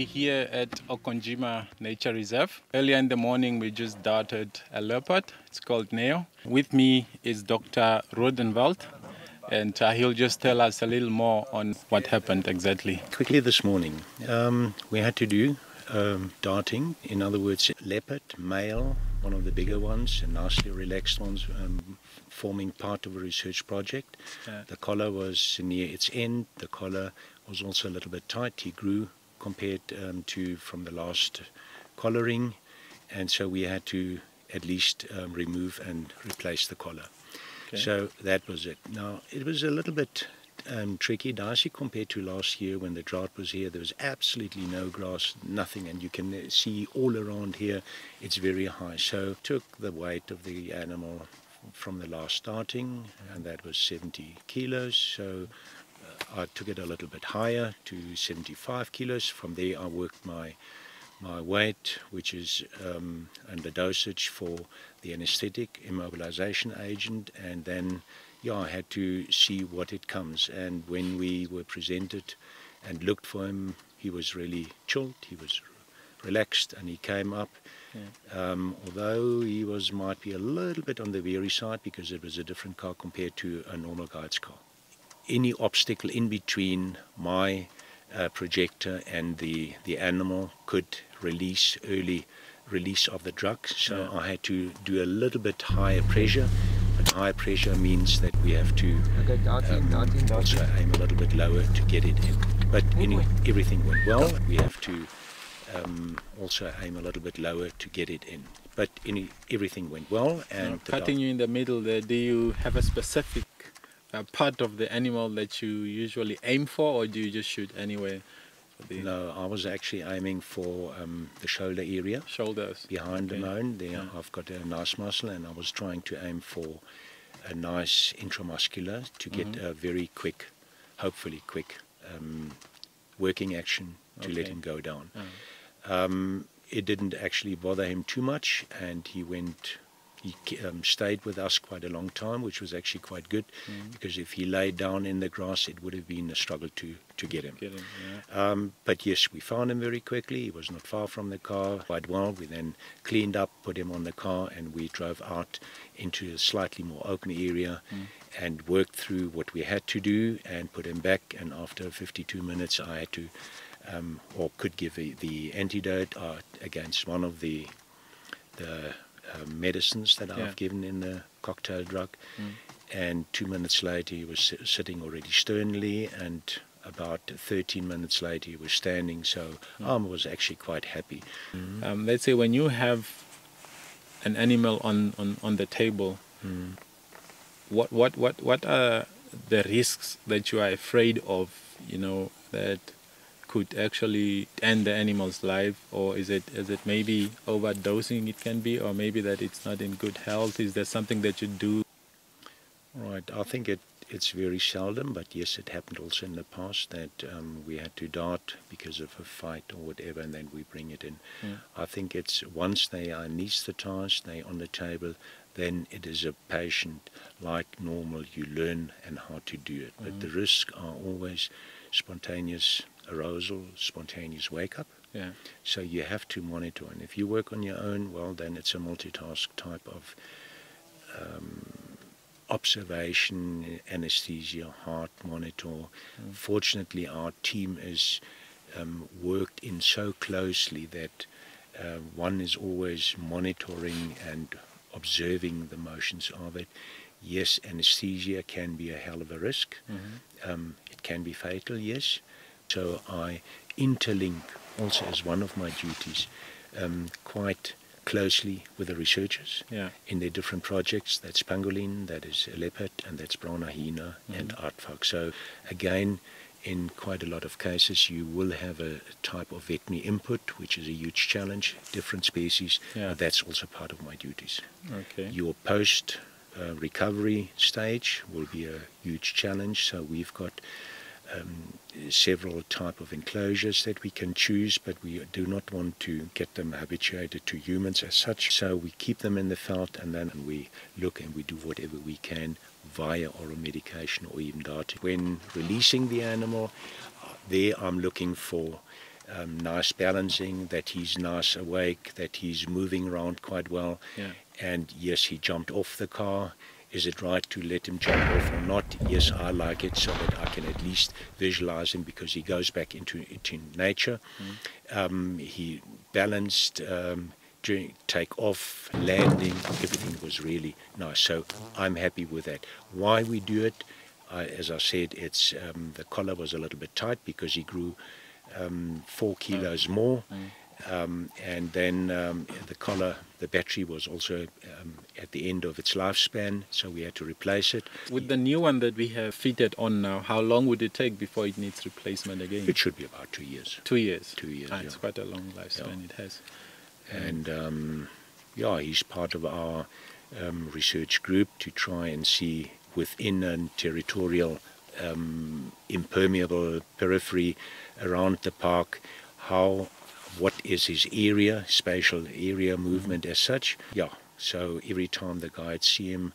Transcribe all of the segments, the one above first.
We're here at Okonjima Nature Reserve. Earlier in the morning, we just darted a leopard. It's called Neo. With me is Dr. Rodenwoldt, and he'll just tell us a little more on what happened exactly. Quickly this morning, we had to do darting. In other words, leopard, male, one of the bigger ones, and nicely relaxed ones, forming part of a research project. The collar was near its end. The collar was also a little bit tight. He grew compared to from the last collaring, and so we had to at least remove and replace the collar. Okay. So that was it. Now, it was a little bit tricky, dicey compared to last year when the drought was here. There was absolutely no grass, nothing, and you can see all around here it's very high. So took the weight of the animal from the last starting, and that was 70 kilos. So I took it a little bit higher to 75 kilos. From there I worked my weight, which is and the dosage for the anesthetic immobilization agent, and then I had to see what it comes. And when we were presented and looked for him, he was really chilled, he was relaxed, and he came up. Although he might be a little bit on the weary side because it was a different car compared to a normal guide's car. Any obstacle in between my projector and the animal could early release of the drug, so I had to do a little bit higher pressure. But high pressure means that we have to also aim a little bit lower to get it in. But everything went well. We have to also aim a little bit lower to get it in. But everything went well. And cutting you in the middle there, do you have a specific part of the animal that you usually aim for, or do you just shoot anywhere? No, I was actually aiming for the shoulder area. Shoulders. Behind the mound. There I've got a nice muscle, and I was trying to aim for a nice intramuscular to get a very quick, hopefully quick, working action to let him go down. It didn't actually bother him too much, and he stayed with us quite a long time, which was actually quite good, because if he laid down in the grass, it would have been a struggle to get him. But yes, we found him very quickly. He was not far from the car, quite well. We then cleaned up, put him on the car, and we drove out into a slightly more open area and worked through what we had to do and put him back. And after 52 minutes, I had to, or could give the antidote against one of the medicines that I've given in the cocktail drug, and 2 minutes later he was sitting already sternly, and about 13 minutes later he was standing, so I was actually quite happy. Let's say when you have an animal on the table, what are the risks that you are afraid of, that could actually end the animal's life? Or is it maybe overdosing it can be, or maybe that it's not in good health? Is there something that you do? Right, I think it's very seldom, but yes, it happened also in the past that we had to dart because of a fight or whatever, and then we bring it in. I think it's once they are anesthetized, they're on the table, then it is a patient like normal. You learn and how to do it, but the risks are always spontaneous arousal, spontaneous wake-up. So you have to monitor, and if you work on your own, well, then it's a multitask type of observation, anesthesia, heart monitor. Fortunately, our team is worked in so closely that one is always monitoring and observing the motions of it. Yes, anesthesia can be a hell of a risk. It can be fatal, yes. So I interlink also as one of my duties quite closely with the researchers in their different projects. That's pangolin, that is a leopard, and that's brown hyena and aardvark. So again, in quite a lot of cases you will have a type of veterinary input, which is a huge challenge, different species, but that's also part of my duties. Your post recovery stage will be a huge challenge, so we've got several type of enclosures that we can choose, but we do not want to get them habituated to humans as such, so we keep them in the veld, and then we look and we do whatever we can via oral medication or even darting. When releasing the animal, there I'm looking for nice balancing, that he's nice awake, that he's moving around quite well. Yeah. And yes, he jumped off the car. Is it right to let him jump off or not? Yes, I like it so that I can at least visualize him because he goes back into nature. He balanced during take-off, landing, everything was really nice. So I'm happy with that. Why we do it, as I said, it's the collar was a little bit tight because he grew 4 kilos more. And then the collar, the battery was also at the end of its lifespan, so we had to replace it. With the new one that we have fitted on now, how long would it take before it needs replacement again? It should be about 2 years. 2 years? 2 years, It's quite a long lifespan it has. And yeah, he's part of our research group to try and see within a territorial impermeable periphery around the park what is his area, spatial area movement as such. Yeah, so every time the guides see him,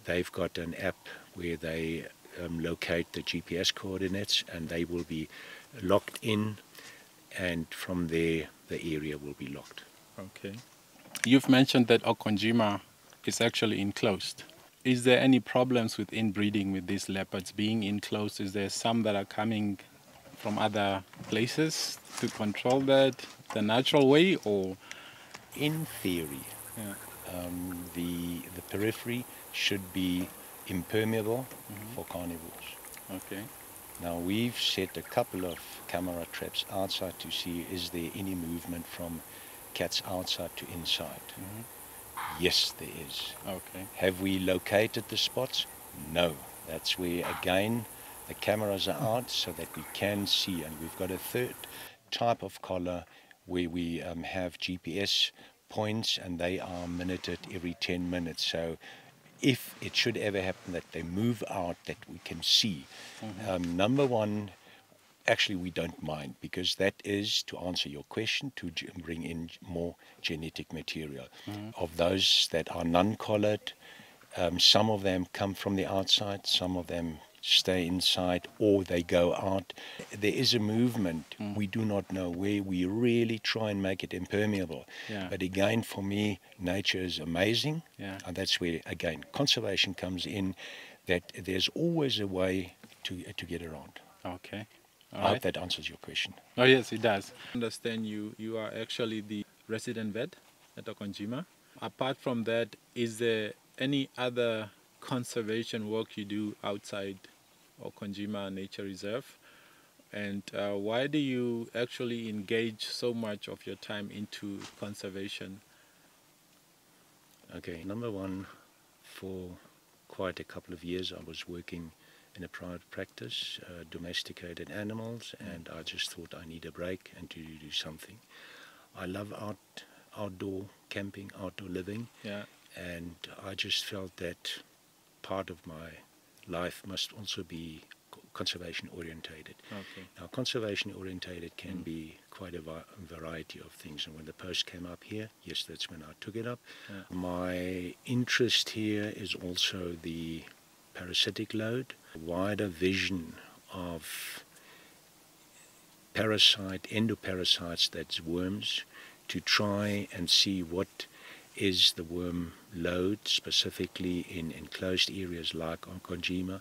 they've got an app where they locate the GPS coordinates, and they will be locked in, and from there the area will be locked. Okay. You've mentioned that Okonjima is actually enclosed. Is there any problems with inbreeding with these leopards being enclosed? Is there some that are coming from other places to control that the natural way, or? In theory, the periphery should be impermeable for carnivores. Okay. Now we've set a couple of camera traps outside to see is there any movement from cats outside to inside. Yes, there is. Okay. Have we located the spots? No. That's where again the cameras are out so that we can see, and we've got a third type of collar where we have GPS points, and they are minuted every 10 minutes. So if it should ever happen that they move out, that we can see. Number one, actually we don't mind, because that is, to answer your question, to bring in more genetic material. Of those that are non-collared, some of them come from the outside, some of them stay inside, or they go out. There is a movement. We do not know where. We really try and make it impermeable. But again, for me, nature is amazing. And that's where, again, conservation comes in, that there's always a way to get around. Okay. I hope that answers your question. Oh, yes, it does. I understand you are actually the resident vet at Okonjima. Apart from that, is there any other conservation work you do outside Okonjima Nature Reserve? And why do you actually engage so much of your time into conservation? Okay, number one, for quite a couple of years I was working in a private practice, domesticated animals, and I just thought I need a break and to do something. I love outdoor camping, outdoor living, and I just felt that part of my life must also be conservation orientated. Now, conservation orientated can be quite a variety of things, and when the post came up here, yes, that's when I took it up. My interest here is also the parasitic load, wider vision of endoparasites, that's worms, to try and see what is the worm load specifically in enclosed areas like Okonjima.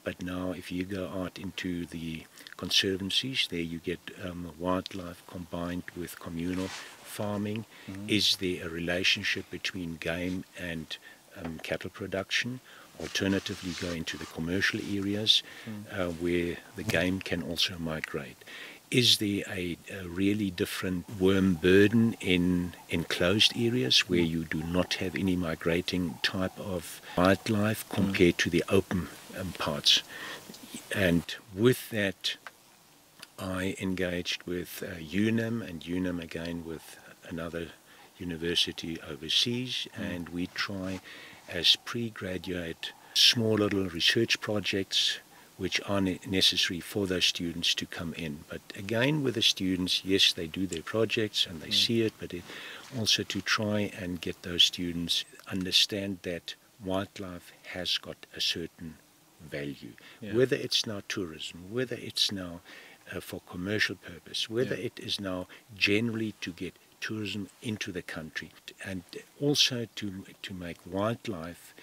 But now if you go out into the conservancies, there you get wildlife combined with communal farming. Is there a relationship between game and cattle production? Alternatively, go into the commercial areas where the game can also migrate. Is there a really different worm burden in enclosed areas where you do not have any migrating type of wildlife compared to the open parts? And with that, I engaged with UNAM, and UNAM again with another university overseas, and we try as pre-graduate small little research projects which are necessary for those students to come in. But again, with the students, yes, they do their projects and they see it, but also to try and get those students understand that wildlife has got a certain value. Whether it's now tourism, whether it's now for commercial purpose, whether it is now generally to get tourism into the country and also to make wildlife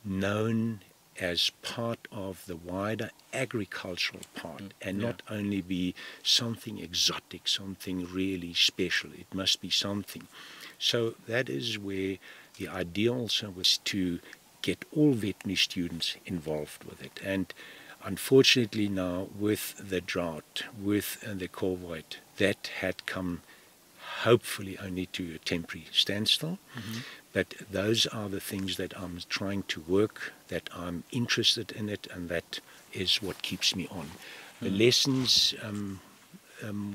known as part of the wider agricultural part and not only be something exotic, something really special. It must be something. So that is where the idea also was to get all veterinary students involved with it. And unfortunately now with the drought, with the COVID, that had come hopefully only to a temporary standstill. But those are the things that I'm trying to work, that I'm interested in it, and that is what keeps me on. The lessons,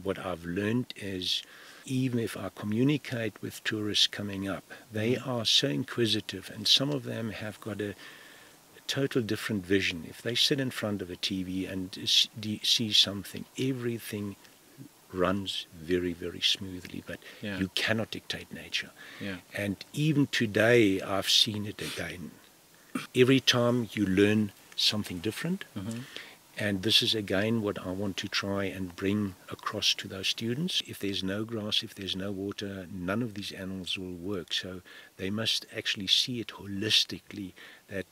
what I've learned is, even if I communicate with tourists coming up, they are so inquisitive, and some of them have got a total different vision. If they sit in front of a TV and see something, everything runs very, very smoothly, but you cannot dictate nature. And even today I've seen it again. Every time you learn something different, and this is again what I want to try and bring across to those students. If there's no grass, if there's no water, none of these animals will work. So they must actually see it holistically, that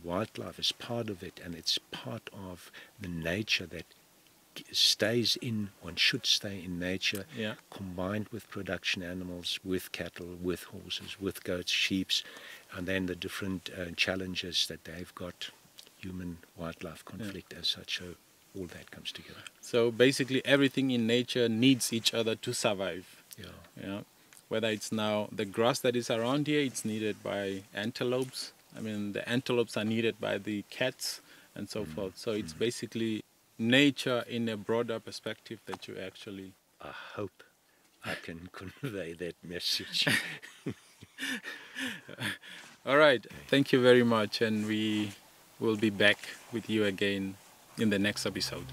wildlife is part of it, and it's part of the nature that stays in, one should stay in nature, combined with production animals, with cattle, with horses, with goats, sheep, and then the different challenges that they've got, human-wildlife conflict as such, so all that comes together. So basically everything in nature needs each other to survive. Whether it's now the grass that is around here, it's needed by antelopes. I mean, the antelopes are needed by the cats and so forth. So it's basically nature in a broader perspective that you actually... I hope I can convey that message. All right, thank you very much, and we will be back with you again in the next episode.